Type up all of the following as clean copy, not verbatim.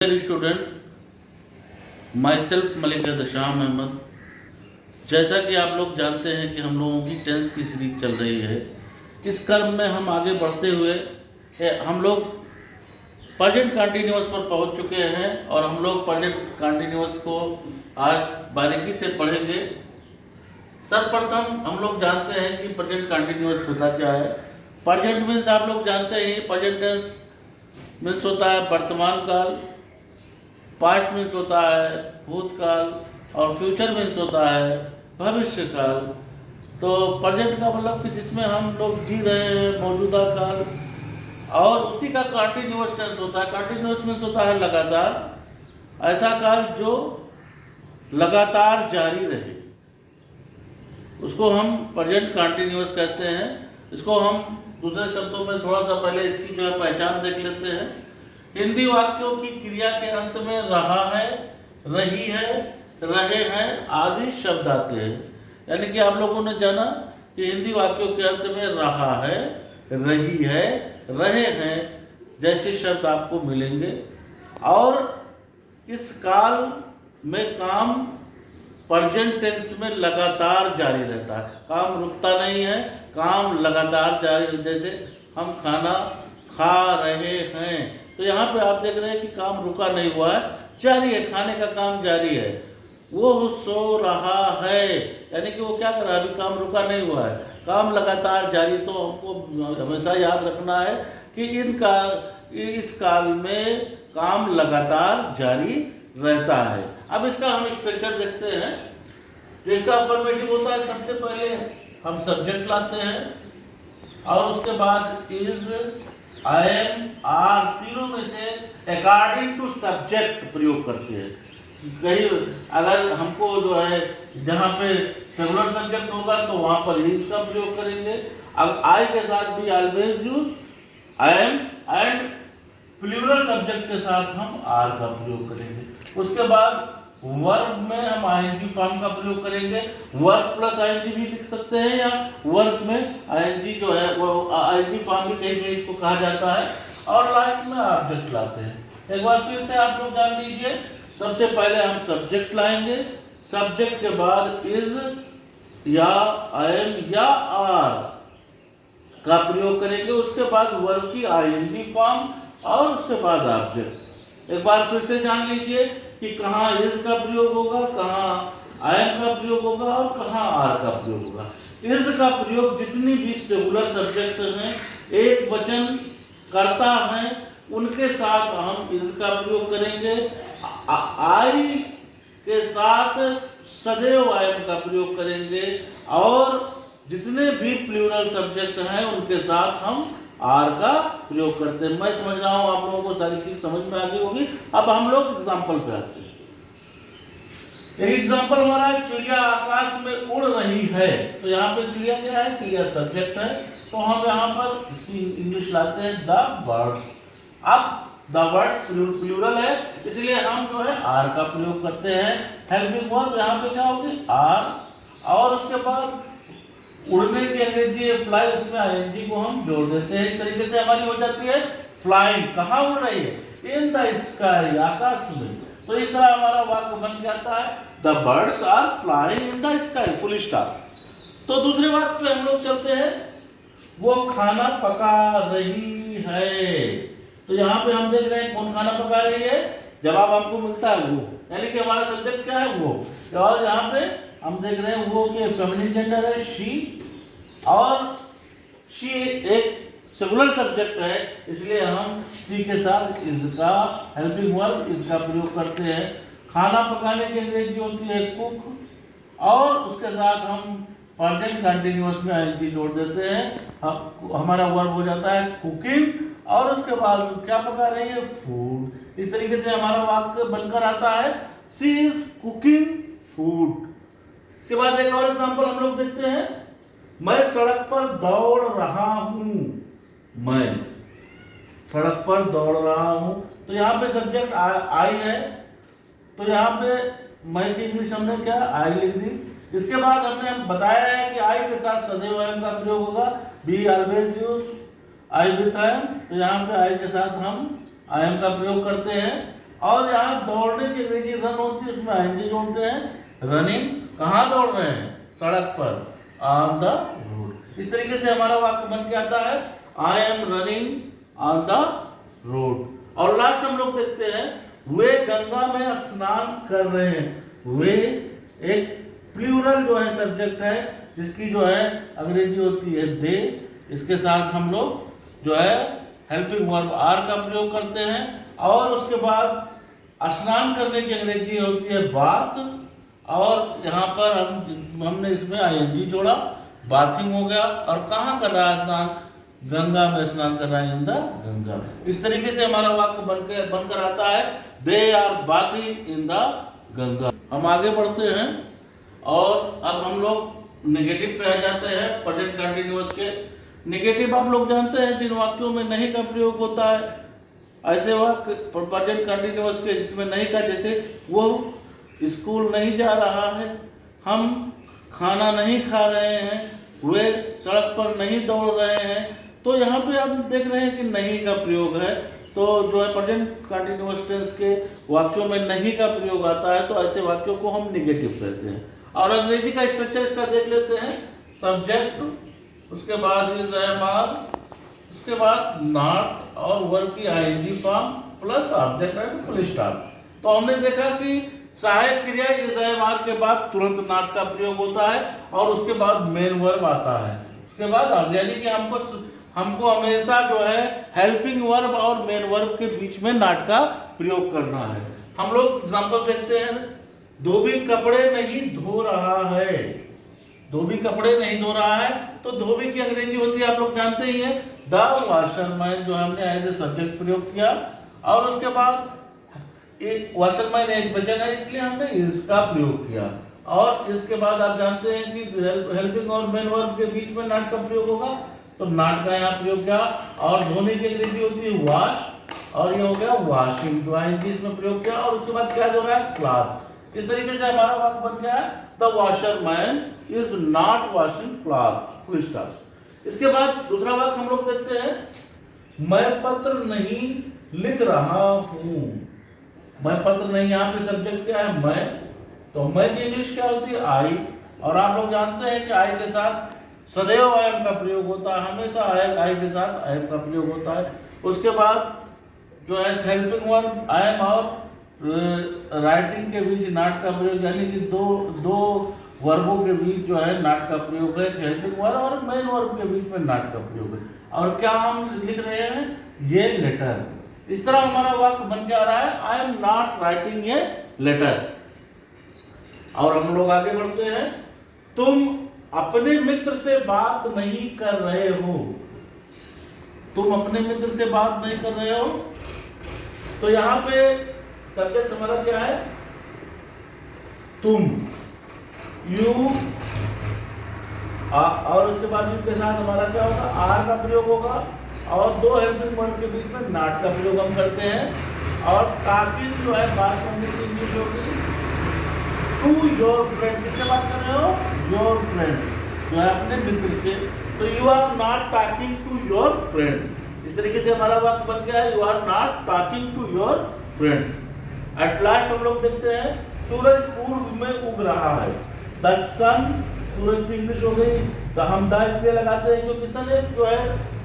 Dear student, myself Malik Dasham Ahmad. जैसा कि आप लोग जानते हैं कि हम लोगों की टेंस की सीरीज चल रही है। इस क्रम में हम आगे बढ़ते हुए हम लोग प्रेजेंट कंटिन्यूअस पर पहुंच चुके हैं और हम लोग प्रेजेंट कंटिन्यूअस को आज बारीकी से पढ़ेंगे। सर्वप्रथम हम लोग जानते हैं कि प्रेजेंट कंटिन्यूअस होता क्या है। प्रेजेंट मीन्स आप लोग जानते हैं, प्रेजेंट टेंस मीन्स होता है वर्तमान काल, पास्ट मीन्स होता है भूतकाल और फ्यूचर मीन्स होता है भविष्य काल। तो प्रेजेंट का मतलब कि जिसमें हम लोग जी रहे हैं मौजूदा काल, और उसी का कंटिन्यूअस टेंस होता है। कंटिन्यूअस मीन्स होता है लगातार, ऐसा काल जो लगातार जारी रहे, उसको हम प्रेजेंट कंटिन्यूअस कहते हैं। इसको हम दूसरे शब्दों में थोड़ा सा पहले इसकी जो है पहचान देख लेते हैं। हिंदी वाक्यों की क्रिया के अंत में रहा है, रही है, रहे हैं आदि शब्द आते हैं। यानी कि आप लोगों ने जाना कि हिंदी वाक्यों के अंत में रहा है, रही है, रहे हैं जैसे शब्द आपको मिलेंगे। और इस काल में काम प्रेजेंट टेंस में लगातार जारी रहता है, काम रुकता नहीं है, काम लगातार जारी। जैसे हम खाना खा रहे हैं, तो यहाँ पे आप देख रहे हैं कि काम रुका नहीं हुआ है, जारी है, खाने का काम जारी है। वो सो रहा है, यानी कि वो क्या कर रहा है, अभी काम रुका नहीं हुआ है, काम लगातार जारी। तो हमको हमेशा याद रखना है कि इस काल में काम लगातार जारी रहता है। अब इसका हम स्ट्रक्चर देखते हैं। जो इसका अफर्मेटिव होता है, सबसे पहले हम सब्जेक्ट लाते हैं और उसके बाद इज, आई एम, आर, तीनों में से अकॉर्डिंग टू सब्जेक्ट प्रयोग करते हैं। कहीं अगर हमको जो है जहाँ पे सिंगुलर सब्जेक्ट होगा तो वहाँ पर ही इसका प्रयोग करेंगे। अब आई के साथ भी always use I am, and plural subject के साथ हम आर का प्रयोग करेंगे। उसके बाद वर्ब में हम आईएनजी फॉर्म का प्रयोग करेंगे। वर्ब प्लस आईएनजी भी लिख सकते हैं, या वर्ब में आईएनजी जो है वो आईएनजी फॉर्म भी कहीं कहीं इसको कहा जाता है। और लास्ट में ऑब्जेक्ट लाते हैं। एक बार फिर से आप लोग जान लीजिए, सबसे पहले हम सब्जेक्ट लाएंगे, सब्जेक्ट के बाद इज या आई एम या आर का प्रयोग करेंगे। उसके बाद वर्ब की आईएनजी फॉर्म और उसके बाद ऑब्जेक्ट। एक बार फिर से जान लीजिए कि कहाँ इज का प्रयोग होगा, कहाँ आई एम का प्रयोग होगा और कहाँ आर का प्रयोग होगा। इज का प्रयोग जितनी भी सिंगुलर सब्जेक्ट हैं, एक वचन करता है, उनके साथ हम इज का प्रयोग करेंगे। आई के साथ सदैव आई एम का प्रयोग करेंगे, और जितने भी प्लूरल सब्जेक्ट हैं उनके साथ हम आर का प्रयोग करते हैं। मैं समझ रहा हूँ आप लोगों को सारी चीज समझ में आ गई होगी। अब हम लोग एग्जाम्पल पे आते हैं। एग्जाम्पल हमारा है, चिड़िया आकाश में उड़ रही है। तो यहाँ पे चिड़िया क्या है, चिड़िया सब्जेक्ट है, तो हम यहाँ पर इसकी इंग्लिश लाते हैं द बर्ड्स। अब द बर्ड्स प्लूरल है, इसलिए हम जो है आर का प्रयोग करते हैं। हेल्पिंग वर्ब यहाँ पे क्या होगी, आर, और उसके बाद उड़ने की अंग्रेजी है फ्लाई, उसमें आईएनजी को हम जोड़ देते हैं। इस तरीके से हमारी हो जाती है फ्लाइंग। कहाँ उड़ रही है, इन द स्काई, आकाश में। तो इस तरह हमारा वाक्य बन जाता है the birds are flying in the sky, full stop. तो दूसरे वाक्य पे हम लोग चलते हैं, वो खाना पका रही है। तो यहाँ पे हम देख रहे हैं कौन खाना पका रही है, जवाब हमको मिलता है वो, यानी कि हमारा सब्जेक्ट क्या है, वो। और यहाँ पे हम देख रहे हैं वो के फेमिनिन जेंडर है शी, और शी एक सिंगुलर सब्जेक्ट है, इसलिए हम शी के साथ इसका हेल्पिंग वर्ब इसका प्रयोग करते हैं। खाना पकाने की अंग्रेजी होती है कुक, और उसके साथ हम प्रेजेंट कंटिन्यूअस में आईएनजी जोड़ देते हैं। हमारा वर्ब हो जाता है कुकिंग, और उसके बाद क्या पका रही है, फूड। इस तरीके से हमारा वाक्य बनकर आता है शी इज कुकिंग फूड। इसके बाद एक और एग्जांपल हम लोग देखते हैं, मैं सड़क पर दौड़ रहा हूं। मैं सड़क पर दौड़ रहा हूं, तो यहाँ पे सब्जेक्ट आई है, तो यहाँ पे मैं की इंग्लिश हमने क्या आई लिख दी। इसके बाद हमने बताया है कि आई के साथ सदैव आई एम का प्रयोग होगा, be always use I with I am. तो यहाँ पे आई के साथ हम आई एम का प्रयोग करते हैं। और यहाँ दौड़ने की अंग्रेजी रन होती है, उसमें आईएनजी जोड़ते हैं। रनिंग, कहाँ दौड़ रहे हैं? सड़क पर, ऑन द रोड। इस तरीके से हमारा वाक्य बन के आता है, I am running on the road. और लास्ट हम लोग देखते हैं, वे गंगा में स्नान कर रहे हैं। वे एक प्लूरल जो है सब्जेक्ट है, जिसकी जो है अंग्रेजी होती है दे। इसके साथ हम लोग जो है हेल्पिंग वर्ब आर का प्रयोग करते हैं। और उसके बाद स्नान करने की अंग्रेजी होती है बाथ, और यहाँ पर हमने इसमें आईएनजी जोड़ा, बाथिंग हो गया। और कहाँ कर रहा है स्नान? गंगा में स्नान कर रहा है, इन द गंगा। इस तरीके से हमारा वाक्य बनकर आता है, they are bathing in the Ganga. हम आगे बढ़ते हैं और अब हम लोग नेगेटिव पे आ जाते हैं, प्रेजेंट कंटिन्यूअस के। नेगेटिव आप लोग जानते हैं जिन वाक्यों में नहीं का प्रयोग होता है, ऐसे वाक्य प्रेजेंट कंटिन्यूअस के जिसमें नहीं का, जैसे वो स्कूल नहीं जा रहा है, हम खाना नहीं खा रहे हैं, वे सड़क पर नहीं दौड़ रहे हैं। तो यहाँ पे आप देख रहे हैं कि नहीं का प्रयोग है। तो जो है प्रेजेंट कंटिन्यूअस टेंस के वाक्यों में नहीं का प्रयोग आता है, तो ऐसे वाक्यों को हम नेगेटिव कहते हैं। और अंग्रेजी का स्ट्रक्चर इसका देख लेते हैं, सब्जेक्ट, उसके बाद इज एम आर, उसके बाद नॉट और वर्ब की ING form plus object and full stop. तो हमने देखा कि सहायक क्रिया इज एम आर के बाद तुरंत नॉट का प्रयोग होता है और उसके बाद मेन वर्ब आता है। उसके बाद अब यानी कि हमको हमेशा जो है हेल्पिंग वर्ब और मेन वर्ब के बीच में नॉट का प्रयोग करना है। हम लोग एग्जाम्पल देखते हैं, धोबी कपड़े नहीं धो रहा है। धोबी कपड़े नहीं धो रहा है, तो धोबी की अंग्रेजी होती है, आप लोग जानते ही हैं, द वॉशरमैन, जो हमने एज ए सब्जेक्ट प्रयोग किया। और उसके बाद एक वॉशरमैन एक वचन है, इसलिए हमने इसका प्रयोग किया। और इसके बाद आप जानते हैं कि हेल्पिंग और मेन वर्ब के बीच में नॉट का प्रयोग होगा, तो नॉट का यहाँ प्रयोग किया। और धोने की अंग्रेजी होती है वॉश, और ये हो गया वॉशिंग, तो आईएनजी इसमें प्रयोग किया। और उसके बाद क्या जो रहा है? क्लॉथ। इस तरीके से हमारा वाक्य बन गया है, the washerman is not washing cloth, full stop. इसके बाद दूसरा वाक्य हम लोग देखते हैं, मैं पत्र नहीं लिख रहा हूँ। मैं पत्र नहीं, यहाँ पे सब्जेक्ट क्या है? मैं। तो मैं की इंग्लिश क्या होती है? आई। और आप लोग जानते हैं कि आई के साथ सदैव आई एम का प्रयोग होता है, हमेशा आई के साथ आई एम का प्रयोग होता है। उसके बाद जो है हेल्पिंग वर्ब आई एम और राइटिंग के बीच नॉट का प्रयोग, यानी कि दो वर्बों के बीच जो है नॉट का प्रयोग है, हेल्पिंग वर्ब और मेन वर्ब के बीच में नॉट का प्रयोग है। और क्या हम लिख रहे हैं? ये लेटर। इस तरह हमारा वाक्य बन के आ रहा है, I am not writing a letter. और हम लोग आगे बढ़ते हैं, तुम अपने मित्र से बात नहीं कर रहे हो। तुम अपने मित्र से बात नहीं कर रहे हो, तो यहाँ पे सब्जेक्ट हमारा क्या है? तुम, यू। और उसके बाद यू के साथ हमारा क्या होगा? आर का प्रयोग होगा। और दो हेल्पिंग वर्ब के बीच में नॉट का प्रयोग हम करते हैं। और ताकि जो है बात करने की इंग्लिश होगी टू योर फ्रेंड। किससे बात कर रहे हो? योर फ्रेंड, जो है अपने मित्र से। तो you are not talking to your friend. इस तरीके से हमारा वाक्य बन गया है, you are not talking to your friend. At last हम लोग देखते हैं, सूरज पूर्व में उग रहा है। द सन, सूरज की इंग्लिश हो गई, तो हम द इसलिए लगाते हैं क्योंकि सन एक जो है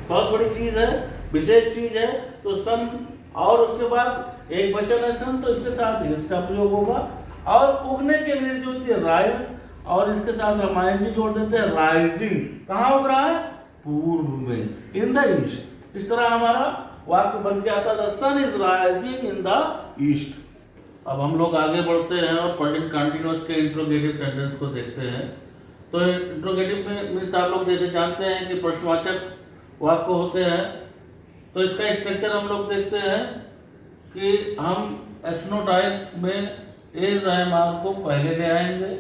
बहुत बड़ी चीज है, विशेष चीज है। तो सन, और उसके बाद एक वचन है सन, तो इसके साथ ही इसका प्रयोग होगा। और उगने की अंग्रेजी होती है राइज, और इसके साथ हम आईएनजी जोड़ देते हैं, राइजिंग। कहाँ उग रहा है? पूर्व में, इन द ईस्ट। इस तरह हमारा वाक्य बन के आता है, the sun is rising in the east. अब हम लोग आगे बढ़ते हैं और प्रेजेंट कंटिन्यूअस के इंट्रोगेटिव सेंटेंस को देखते हैं। तो इंट्रोगेटिव में मीन्स आप लोग जैसे जानते हैं कि प्रश्नवाचक वाक्य होते हैं। तो इसका स्ट्रक्चर हम लोग देखते हैं कि हम एस्नोटाइप में एज एम आर को पहले ले आएंगे,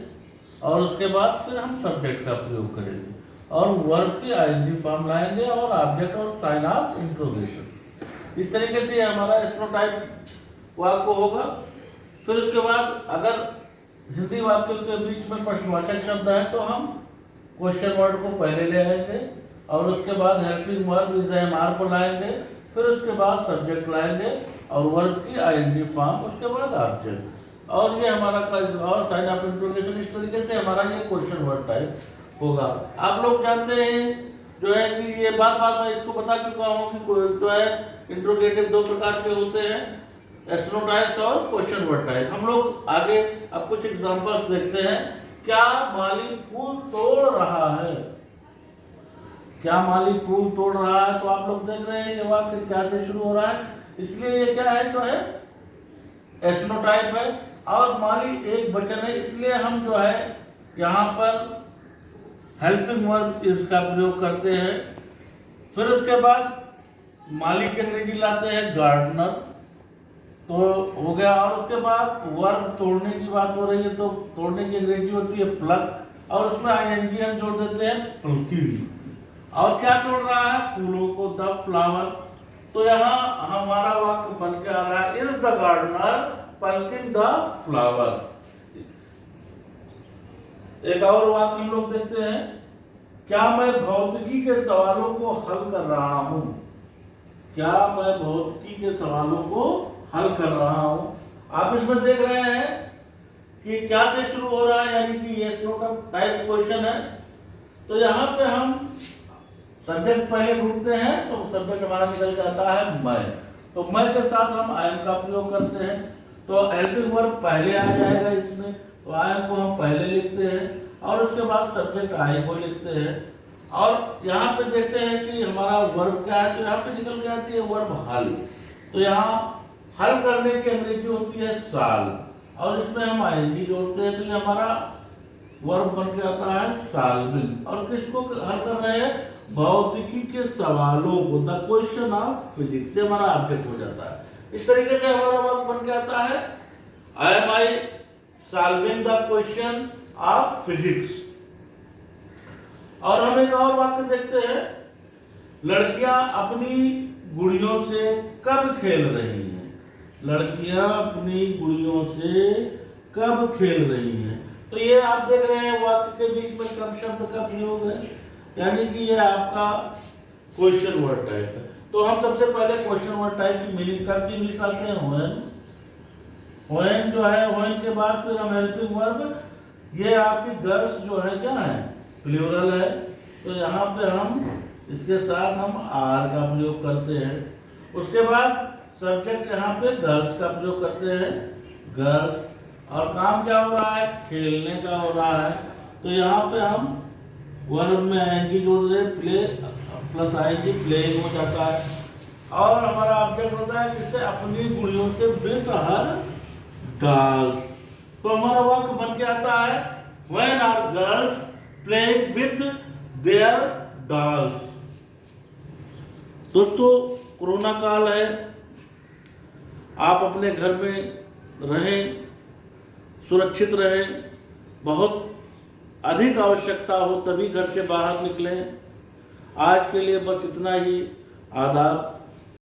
और उसके बाद फिर हम सब्जेक्ट का प्रयोग करेंगे, और वर्ब की आईएनजी फॉर्म लाएंगे, और ऑब्जेक्ट और साइन ऑफ इंट्रोगेशन। इस तरीके से हमारा एस्नोटाइप वाक्य होगा। फिर उसके बाद अगर हिंदी वाक्यों के बीच में प्रश्नवाचक शब्द है, तो हम क्वेश्चन वर्ड को पहले ले आएंगे, और उसके बाद helping verb is am are को लाएंगे, फिर उसके बाद सब्जेक्ट लाएंगे, और वर्ब की आईएनजी फॉर्म, उसके बाद ऑब्जेक्ट, और ये हमारा और साइन ऑफ इंट्रोगेशन। इस तरीके से हमारा ये क्वेश्चन वर्ड टाइप होगा। आप लोग जानते हैं जो है कि ये बार बार मैं इसको बता चुका हूँ कि जो है इंट्रोगेटिव दो प्रकार के होते हैं, एस्ट्रोटाइप और क्वेश्चन वर्ड टाइप। हम लोग आगे अब कुछ एग्जांपल्स देखते हैं। क्या माली फूल तोड़ रहा है? क्या माली फूल तोड़ रहा है? तो आप लोग देख रहे हैं ये वाक्य क्या से शुरू हो रहा है, इसलिए ये क्या है, जो है एस्ट्रोटाइप है। और माली एक वचन है, इसलिए हम जो है यहाँ पर हेल्पिंग वर्ब इसका प्रयोग करते हैं। फिर उसके बाद माली की अंग्रेजी लाते हैं गार्डनर, तो हो गया। और उसके बाद वर्ब तोड़ने की बात हो रही है, तो तोड़ने की अंग्रेजी होती है प्लक, और उसमें आईएनजी हम जोड़ देते हैं प्लकिंग। और क्या तोड़ रहा है? फूलों को, द फ्लावर। तो यहाँ हमारा वाक्य बन के आ रहा है, is the gardener plucking the flower. एक और वाक्य हम लोग देखते हैं, क्या मैं भौतिकी के सवालों को हल कर रहा हूं? क्या मैं भौतिकी के सवालों को हल कर रहा हूं? आप इसमें देख रहे हैं कि क्या से शुरू हो रहा है, यानी कि ये टाइप क्वेश्चन है। तो यहाँ पे हम सब्जेक्ट पहले ढूंढते हैं, तो सब्जेक्ट हमारा निकल जाता है मैं। तो मैं के साथ हम आई एम का प्रयोग करते हैं, तो हेल्पिंग वर्ब पहले आ जाएगा इसमें, तो आई एम को हम पहले लिखते हैं और उसके बाद सब्जेक्ट आई को लिखते हैं। और यहाँ पे देखते हैं कि हमारा वर्ब क्या है, तो यहाँ पे निकल के आती है वर्ब हल। तो यहाँ हल करने की अंग्रेजी होती है साल, और इसमें हम आईएनजी जोड़ते हैं, तो ये हमारा वर्ब बन के आता है सॉल्विंग। और किसको हल कर रहे हैं? भौतिकी के सवालों को, द क्वेश्चन ऑफ फिजिक्स, से हमारा ऑब्जेक्ट हो जाता है। इस तरीके से हमारा वर्ब बन के आता है, I solving the question of physics. और हम एक और वाक्य देखते हैं, लड़कियां अपनी गुड़ियों से कब खेल रही हैं? लड़कियां अपनी गुड़ियों से कब खेल रही हैं? तो ये आप देख रहे हैं वाक्य के बीच में कब शब्द का प्रयोग है, यानी कि ये आपका क्वेश्चन वर्ड टाइप है। तो हम सबसे पहले क्वेश्चन वर्ड टाइप की मीनिंग करके इंग्लिश आते हैं व्हेन। व्हेन जो है, व्हेन के बाद फिर हम हेल्पिंग वर्ब, ये आपकी गर्ल्स जो है क्या है, प्लूरल है, तो यहाँ पे हम इसके साथ हम आर का प्रयोग करते हैं। उसके बाद सब्जेक्ट यहाँ पे गर्ल्स का प्रयोग करते हैं, गर्ल्स। और काम क्या हो रहा है? खेलने का हो रहा है, तो यहाँ पे हम वर्ब में आईएनजी जोड़ रहे, प्ले प्लस आईएनजी, प्लेइंग हो जाता है। और हमारा ऑब्जेक्ट होता है जिससे अपनी गुड़ियों से विथ हर डॉल्स। तो हमारा वाक्य बन के आता है, when are girls playing with their dolls. दोस्तों, कोरोना काल है, आप अपने घर में रहें, सुरक्षित रहें। बहुत अधिक आवश्यकता हो तभी घर से बाहर निकलें। आज के लिए बस इतना ही। आदाब।